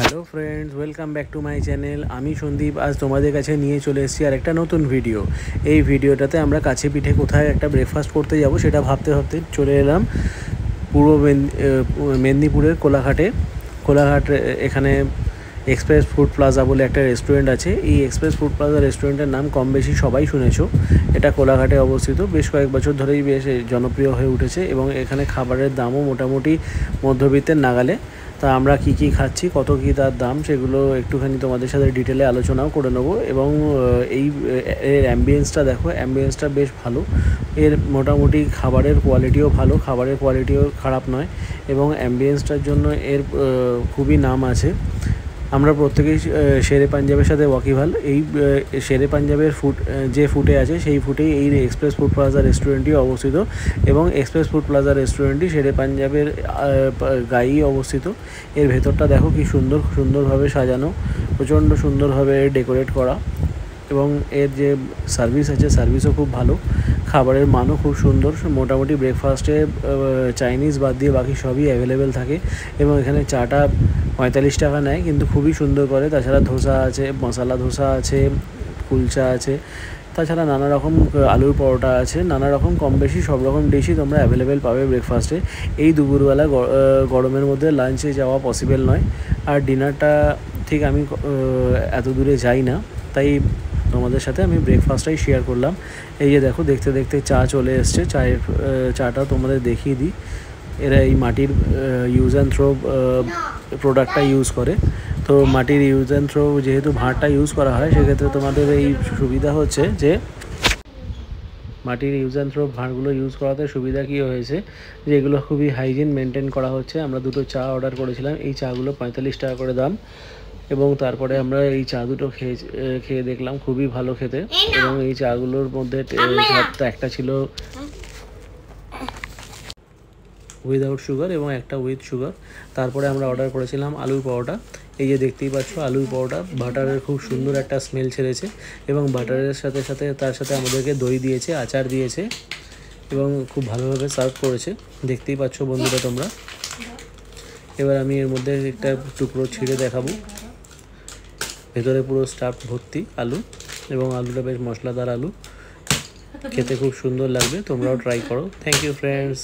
Hello friends, welcome back to my channel. আমি সন্দীপ আজ তোমাদের কাছে নিয়ে চলে এসেছি আর একটা নতুন ভিডিও। এই ভিডিওটাতে আমরা কাছে পিঠে কোথায় একটা ব্রেকফাস্ট করতে যাব সেটা ভাবতে ভাবতে চলে এলাম পূর্ব মেদিনীপুরের কোলাঘাট এখানে এক্সপ্রেস ফুড প্লাজা বলে একটা রেস্টুরেন্ট আছে। এই এক্সপ্রেস ফুড প্লাজা রেস্টুরেন্টের নাম কম বেশি সবাই শুনেছো। এটা কোলাঘাটে অবস্থিত, বেশ কয়েক বছর ধরেই বেশ জনপ্রিয় হয়ে উঠেছে এবং এখানে খাবারের দামও মোটামুটি মধ্যবিত্তের নাগালে। তা আমরা কি খাচ্ছি, কত কী তার দাম, সেগুলো একটুখানি তোমাদের সাথে ডিটেলে আলোচনাও করে নেবো। এবং এর অ্যাম্বিয়েন্সটা দেখো, অ্যাম্বিয়েন্সটা বেশ ভালো। এর মোটামুটি খাবারের কোয়ালিটিও ভালো, খাবারের কোয়ালিটিও খারাপ নয় এবং অ্যাম্বিয়েন্সটার জন্য এর খুবই নাম আছে। আমরা প্রত্যেকেই শেরে পাঞ্জাবের সাথে ওয়াকিবহাল। এই শেরে পাঞ্জাবের যে ফুটে আছে সেই ফুটেই এই এক্সপ্রেস ফুড প্লাজা রেস্টুরেন্টটি অবস্থিত এবং এক্সপ্রেস ফুড প্লাজা রেস্টুরেন্টটি শেরে পাঞ্জাবের গায়েই অবস্থিত। এর ভেতরটা দেখো কি সুন্দরভাবে সাজানো, প্রচণ্ড সুন্দরভাবে ডেকোরেট করা এবং এর যে সার্ভিস আছে সার্ভিসও খুব ভালো, খাবারের মানও খুব সুন্দর। মোটামুটি ব্রেকফাস্টে চাইনিজ বাদ দিয়ে বাকি সবই অ্যাভেলেবেল থাকে এবং এখানে চাটা 45 টাকা নেয়, কিন্তু খুবই সুন্দর করে। তাছাড়া ধোসা আছে, মশলা ধোসা আছে, কুলচা আছে, তাছাড়া নানা রকম আলুর পরোটা আছে, নানা রকম কম বেশি সব রকম ডিশই তোমরা অ্যাভেলেবেল পাবে ব্রেকফাস্টে। এই দুপুরবেলা গরমের মধ্যে লাঞ্চে যাওয়া পসিবল নয়, আর ডিনারটা ঠিক আমি এত দূরে যাই না, তাই তোমাদের সাথে আমি ব্রেকফাস্টটাই শেয়ার করলাম। এই যে দেখো, দেখতে দেখতে চা চলে এসছে। চাটা তোমাদের দেখিয়ে দিই। এরা এই মাটির ইউজ অ্যান্ড থ্রো প্রোডাক্টটা ইউজ করে। তো মাটির ইউজ অ্যান্ড থ্রো যেহেতু ভাঁড়টা ইউজ করা হয়, সেক্ষেত্রে তোমাদের এই সুবিধা হচ্ছে যে মাটির ইউজ অ্যান্ড থ্রো ভাঁড়গুলো ইউজ করাতে সুবিধা কী হয়েছে যে এগুলো খুবই হাইজিন মেনটেন করা হচ্ছে। আমরা দুটো চা অর্ডার করেছিলাম, এই চাগুলো 45 টাকা করে দাম এবং তারপরে আমরা এই চা দুটো খেয়ে দেখলাম, খুবই ভালো খেতে। এবং এই চাগুলোর মধ্যে একটা ছিল উইদাউট সুগার এবং একটা উইথ সুগার। তারপরে আমরা অর্ডার করেছিলাম আলুর পরোটা। এই যে দেখতেই পাচ্ছ আলুর পরোটা, বাটারের খুব সুন্দর একটা স্মেল ছেড়েছে এবং বাটারের সাথে সাথে তার সাথে আমাদেরকে দই দিয়েছে, আচার দিয়েছে এবং খুব ভালোভাবে সার্ভ করেছে, দেখতেই পাচ্ছ বন্ধুরা তোমরা। এবার আমি এর মধ্যে একটা টুকরো ছিঁড়ে দেখাবো। ভেতরে পুরো স্টাফ ভর্তি আলু এবং আলুটা বেশ মশলাদার আলু, খেতে খুব সুন্দর লাগবে। তোমরাও ট্রাই করো। Thank you friends.